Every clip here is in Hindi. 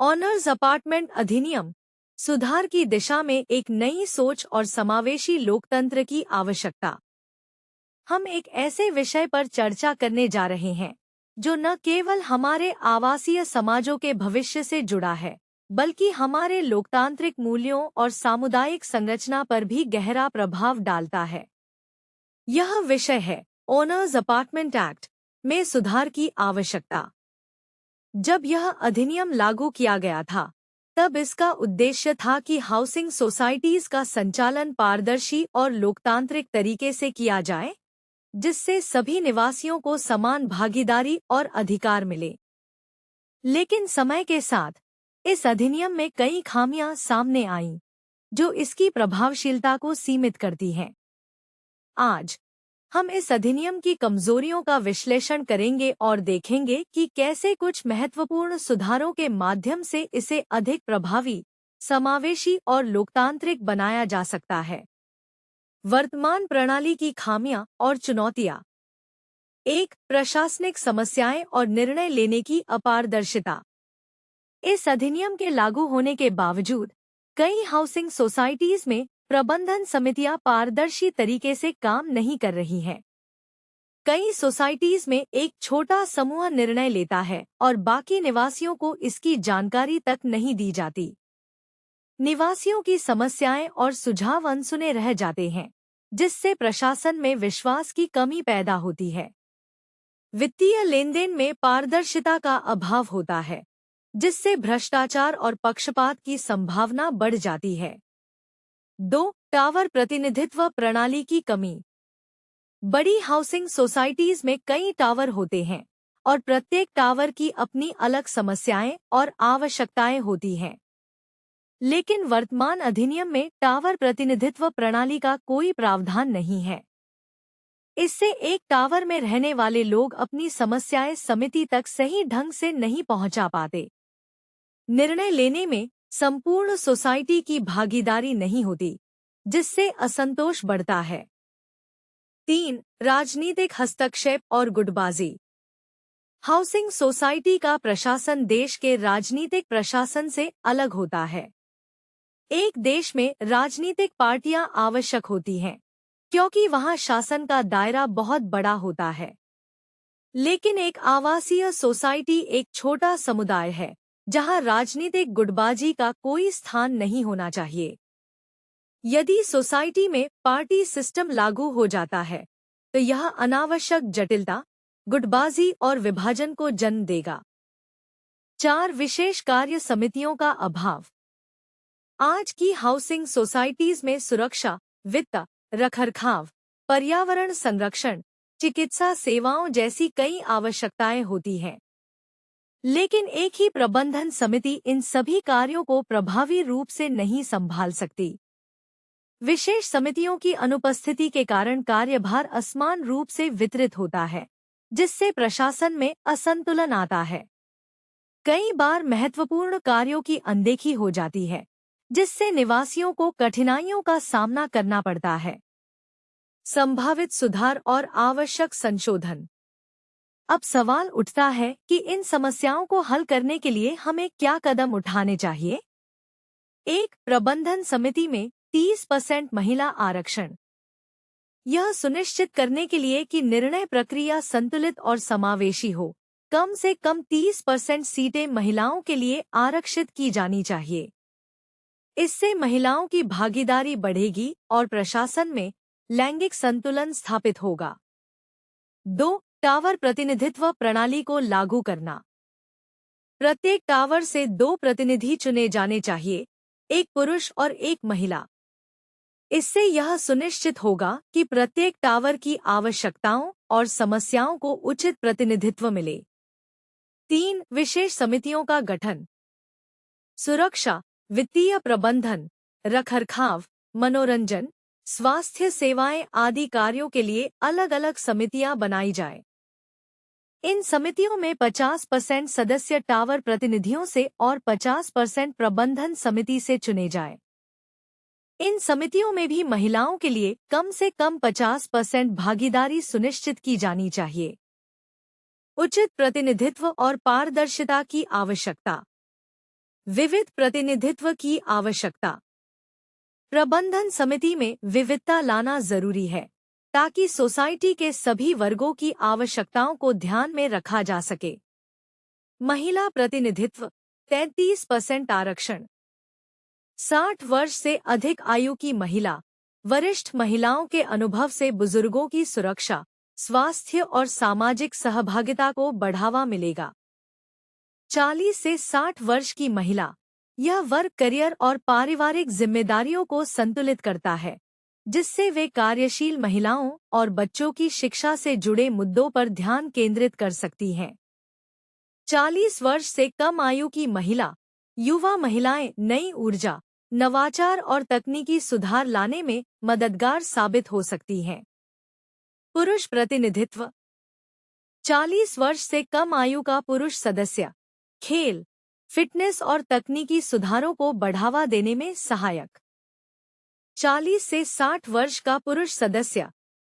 ऑनर्स अपार्टमेंट अधिनियम सुधार की दिशा में एक नई सोच और समावेशी लोकतंत्र की आवश्यकता। हम एक ऐसे विषय पर चर्चा करने जा रहे हैं जो न केवल हमारे आवासीय समाजों के भविष्य से जुड़ा है, बल्कि हमारे लोकतांत्रिक मूल्यों और सामुदायिक संरचना पर भी गहरा प्रभाव डालता है। यह विषय है ओनर्स अपार्टमेंट एक्ट में सुधार की आवश्यकता। जब यह अधिनियम लागू किया गया था, तब इसका उद्देश्य था कि हाउसिंग सोसाइटीज का संचालन पारदर्शी और लोकतांत्रिक तरीके से किया जाए, जिससे सभी निवासियों को समान भागीदारी और अधिकार मिले। लेकिन समय के साथ इस अधिनियम में कई खामियां सामने आईं, जो इसकी प्रभावशीलता को सीमित करती हैं। आज हम इस अधिनियम की कमजोरियों का विश्लेषण करेंगे और देखेंगे कि कैसे कुछ महत्वपूर्ण सुधारों के माध्यम से इसे अधिक प्रभावी, समावेशी और लोकतांत्रिक बनाया जा सकता है। वर्तमान प्रणाली की खामियां और चुनौतियां। 1. प्रशासनिक समस्याएं और निर्णय लेने की अपारदर्शिता। इस अधिनियम के लागू होने के बावजूद कई हाउसिंग सोसाइटीज में प्रबंधन समितियां पारदर्शी तरीके से काम नहीं कर रही हैं। कई सोसाइटीज में एक छोटा समूह निर्णय लेता है और बाकी निवासियों को इसकी जानकारी तक नहीं दी जाती। निवासियों की समस्याएं और सुझाव अनसुने रह जाते हैं, जिससे प्रशासन में विश्वास की कमी पैदा होती है। वित्तीय लेनदेन में पारदर्शिता का अभाव होता है, जिससे भ्रष्टाचार और पक्षपात की संभावना बढ़ जाती है। 2. टावर प्रतिनिधित्व प्रणाली की कमी। बड़ी हाउसिंग सोसाइटीज में कई टावर होते हैं और प्रत्येक टावर की अपनी अलग समस्याएं और आवश्यकताएं होती हैं। लेकिन वर्तमान अधिनियम में टावर प्रतिनिधित्व प्रणाली का कोई प्रावधान नहीं है। इससे एक टावर में रहने वाले लोग अपनी समस्याएं समिति तक सही ढंग से नहीं पहुंचा पाते। निर्णय लेने में संपूर्ण सोसाइटी की भागीदारी नहीं होती, जिससे असंतोष बढ़ता है। 3. राजनीतिक हस्तक्षेप और गुटबाजी। हाउसिंग सोसाइटी का प्रशासन देश के राजनीतिक प्रशासन से अलग होता है। एक देश में राजनीतिक पार्टियां आवश्यक होती हैं, क्योंकि वहां शासन का दायरा बहुत बड़ा होता है। लेकिन एक आवासीय सोसाइटी एक छोटा समुदाय है, जहां राजनीतिक गुटबाजी का कोई स्थान नहीं होना चाहिए। यदि सोसाइटी में पार्टी सिस्टम लागू हो जाता है, तो यह अनावश्यक जटिलता, गुटबाजी और विभाजन को जन्म देगा। 4. विशेष कार्य समितियों का अभाव। आज की हाउसिंग सोसाइटीज में सुरक्षा, वित्त, रखरखाव, पर्यावरण संरक्षण, चिकित्सा सेवाओं जैसी कई आवश्यकताएं होती हैं। लेकिन एक ही प्रबंधन समिति इन सभी कार्यों को प्रभावी रूप से नहीं संभाल सकती। विशेष समितियों की अनुपस्थिति के कारण कार्यभार असमान रूप से वितरित होता है, जिससे प्रशासन में असंतुलन आता है। कई बार महत्वपूर्ण कार्यों की अनदेखी हो जाती है, जिससे निवासियों को कठिनाइयों का सामना करना पड़ता है। संभावित सुधार और आवश्यक संशोधन। अब सवाल उठता है कि इन समस्याओं को हल करने के लिए हमें क्या कदम उठाने चाहिए। 1. प्रबंधन समिति में 30% महिला आरक्षण। यह सुनिश्चित करने के लिए कि निर्णय प्रक्रिया संतुलित और समावेशी हो, कम से कम 30% सीटें महिलाओं के लिए आरक्षित की जानी चाहिए। इससे महिलाओं की भागीदारी बढ़ेगी और प्रशासन में लैंगिक संतुलन स्थापित होगा। 2. टावर प्रतिनिधित्व प्रणाली को लागू करना। प्रत्येक टावर से 2 प्रतिनिधि चुने जाने चाहिए, एक पुरुष और एक महिला। इससे यह सुनिश्चित होगा कि प्रत्येक टावर की आवश्यकताओं और समस्याओं को उचित प्रतिनिधित्व मिले। 3. विशेष समितियों का गठन। सुरक्षा, वित्तीय प्रबंधन, रखरखाव, मनोरंजन, स्वास्थ्य सेवाएं आदि कार्यों के लिए अलग अलग समितियां बनाई जाए। इन समितियों में 50% सदस्य टावर प्रतिनिधियों से और 50% प्रबंधन समिति से चुने जाए। इन समितियों में भी महिलाओं के लिए कम से कम 50% भागीदारी सुनिश्चित की जानी चाहिए। उचित प्रतिनिधित्व और पारदर्शिता की आवश्यकता। विविध प्रतिनिधित्व की आवश्यकता। प्रबंधन समिति में विविधता लाना जरूरी है ताकि सोसाइटी के सभी वर्गों की आवश्यकताओं को ध्यान में रखा जा सके। महिला प्रतिनिधित्व 33% आरक्षण। 60 वर्ष से अधिक आयु की महिला, वरिष्ठ महिलाओं के अनुभव से बुजुर्गों की सुरक्षा, स्वास्थ्य और सामाजिक सहभागिता को बढ़ावा मिलेगा। 40 से 60 वर्ष की महिला, यह वर्ग करियर और पारिवारिक जिम्मेदारियों को संतुलित करता है, जिससे वे कार्यशील महिलाओं और बच्चों की शिक्षा से जुड़े मुद्दों पर ध्यान केंद्रित कर सकती हैं। 40 वर्ष से कम आयु की महिला, युवा महिलाएं नई ऊर्जा, नवाचार और तकनीकी सुधार लाने में मददगार साबित हो सकती हैं। पुरुष प्रतिनिधित्व। 40 वर्ष से कम आयु का पुरुष सदस्य, खेल, फिटनेस और तकनीकी सुधारों को बढ़ावा देने में सहायक। 40 से 60 वर्ष का पुरुष सदस्य,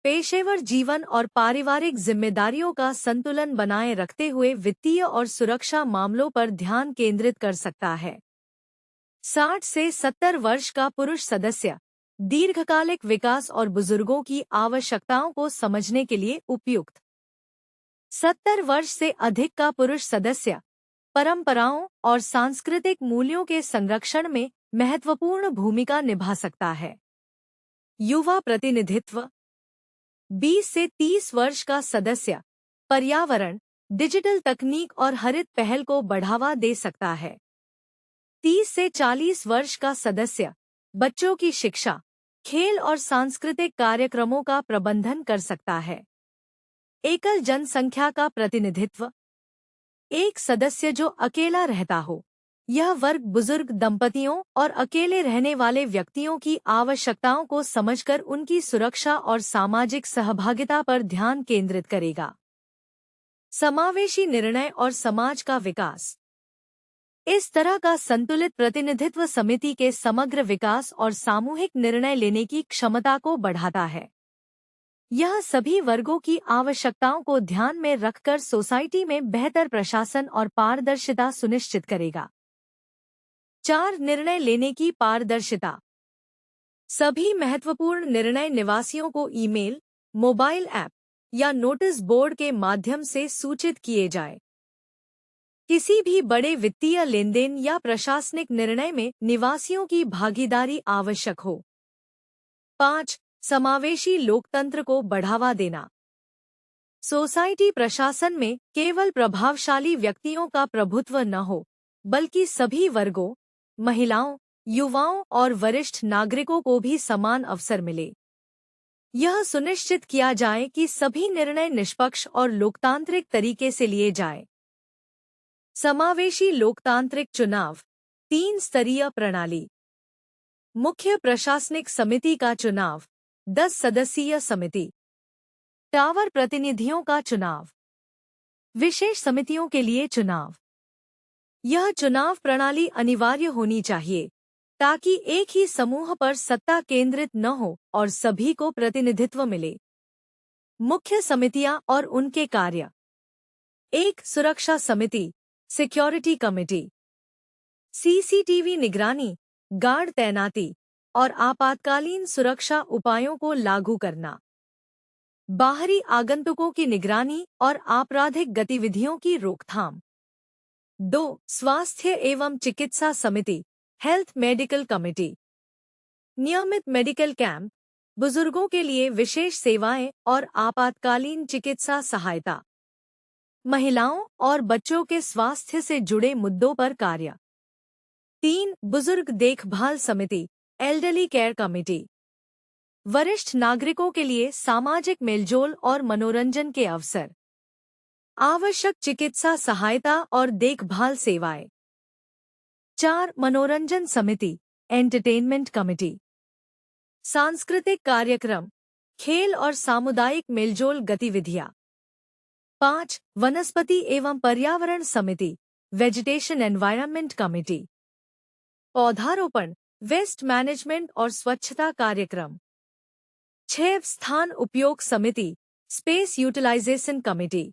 पेशेवर जीवन और पारिवारिक जिम्मेदारियों का संतुलन बनाए रखते हुए वित्तीय और सुरक्षा मामलों पर ध्यान केंद्रित कर सकता है। 60 से 70 वर्ष का पुरुष सदस्य, दीर्घकालिक विकास और बुजुर्गों की आवश्यकताओं को समझने के लिए उपयुक्त। 70 वर्ष से अधिक का पुरुष सदस्य, परंपराओं और सांस्कृतिक मूल्यों के संरक्षण में महत्वपूर्ण भूमिका निभा सकता है। युवा प्रतिनिधित्व। 20 से 30 वर्ष का सदस्य, पर्यावरण, डिजिटल तकनीक और हरित पहल को बढ़ावा दे सकता है। 30 से 40 वर्ष का सदस्य, बच्चों की शिक्षा, खेल और सांस्कृतिक कार्यक्रमों का प्रबंधन कर सकता है। एकल जनसंख्या का प्रतिनिधित्व। एक सदस्य जो अकेला रहता हो, यह वर्ग बुजुर्ग दंपतियों और अकेले रहने वाले व्यक्तियों की आवश्यकताओं को समझकर उनकी सुरक्षा और सामाजिक सहभागिता पर ध्यान केंद्रित करेगा। समावेशी निर्णय और समाज का विकास। इस तरह का संतुलित प्रतिनिधित्व समिति के समग्र विकास और सामूहिक निर्णय लेने की क्षमता को बढ़ाता है। यह सभी वर्गों की आवश्यकताओं को ध्यान में रखकर सोसाइटी में बेहतर प्रशासन और पारदर्शिता सुनिश्चित करेगा। 4 निर्णय लेने की पारदर्शिता। सभी महत्वपूर्ण निर्णय निवासियों को ईमेल, मोबाइल ऐप या नोटिस बोर्ड के माध्यम से सूचित किए जाए। किसी भी बड़े वित्तीय लेनदेन या प्रशासनिक निर्णय में निवासियों की भागीदारी आवश्यक हो। 5. समावेशी लोकतंत्र को बढ़ावा देना। सोसाइटी प्रशासन में केवल प्रभावशाली व्यक्तियों का प्रभुत्व न हो, बल्कि सभी वर्गों, महिलाओं, युवाओं और वरिष्ठ नागरिकों को भी समान अवसर मिले। यह सुनिश्चित किया जाए कि सभी निर्णय निष्पक्ष और लोकतांत्रिक तरीके से लिए जाए। समावेशी लोकतांत्रिक चुनाव। 3 स्तरीय प्रणाली। मुख्य प्रशासनिक समिति का चुनाव, 10 सदस्यीय समिति। टावर प्रतिनिधियों का चुनाव। विशेष समितियों के लिए चुनाव। यह चुनाव प्रणाली अनिवार्य होनी चाहिए ताकि एक ही समूह पर सत्ता केंद्रित न हो और सभी को प्रतिनिधित्व मिले। मुख्य समितियां और उनके कार्य। 1. सुरक्षा समिति, सिक्योरिटी कमेटी। सीसीटीवी निगरानी, गार्ड तैनाती और आपातकालीन सुरक्षा उपायों को लागू करना। बाहरी आगंतुकों की निगरानी और आपराधिक गतिविधियों की रोकथाम। 2. स्वास्थ्य एवं चिकित्सा समिति, हेल्थ मेडिकल कमेटी। नियमित मेडिकल कैंप, बुजुर्गों के लिए विशेष सेवाएं और आपातकालीन चिकित्सा सहायता। महिलाओं और बच्चों के स्वास्थ्य से जुड़े मुद्दों पर कार्य। 3. बुजुर्ग देखभाल समिति, एल्डरली केयर कमेटी। वरिष्ठ नागरिकों के लिए सामाजिक मेलजोल और मनोरंजन के अवसर। आवश्यक चिकित्सा सहायता और देखभाल सेवाएं। 4. मनोरंजन समिति, एंटरटेनमेंट कमेटी। सांस्कृतिक कार्यक्रम, खेल और सामुदायिक मेलजोल गतिविधियां। 5. वनस्पति एवं पर्यावरण समिति, वेजिटेशन एनवायरनमेंट कमेटी। पौधारोपण, वेस्ट मैनेजमेंट और स्वच्छता कार्यक्रम। 6. स्थान उपयोग समिति, स्पेस यूटिलाइजेशन कमेटी।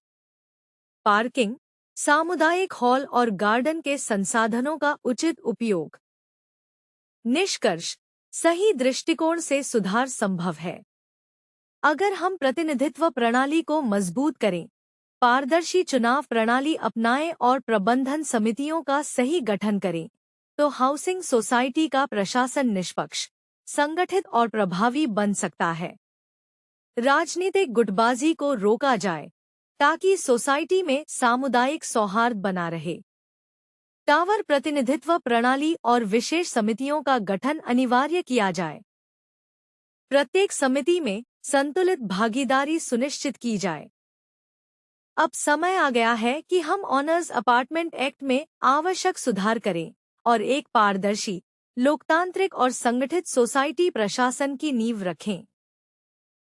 पार्किंग, सामुदायिक हॉल और गार्डन के संसाधनों का उचित उपयोग। निष्कर्ष, सही दृष्टिकोण से सुधार संभव है। अगर हम प्रतिनिधित्व प्रणाली को मजबूत करें, पारदर्शी चुनाव प्रणाली अपनाएं और प्रबंधन समितियों का सही गठन करें, तो हाउसिंग सोसाइटी का प्रशासन निष्पक्ष, संगठित और प्रभावी बन सकता है। राजनीतिक गुटबाजी को रोका जाए ताकि सोसाइटी में सामुदायिक सौहार्द बना रहे। टावर प्रतिनिधित्व प्रणाली और विशेष समितियों का गठन अनिवार्य किया जाए। प्रत्येक समिति में संतुलित भागीदारी सुनिश्चित की जाए। अब समय आ गया है कि हम ओनर्स अपार्टमेंट एक्ट में आवश्यक सुधार करें और एक पारदर्शी, लोकतांत्रिक और संगठित सोसाइटी प्रशासन की नींव रखें।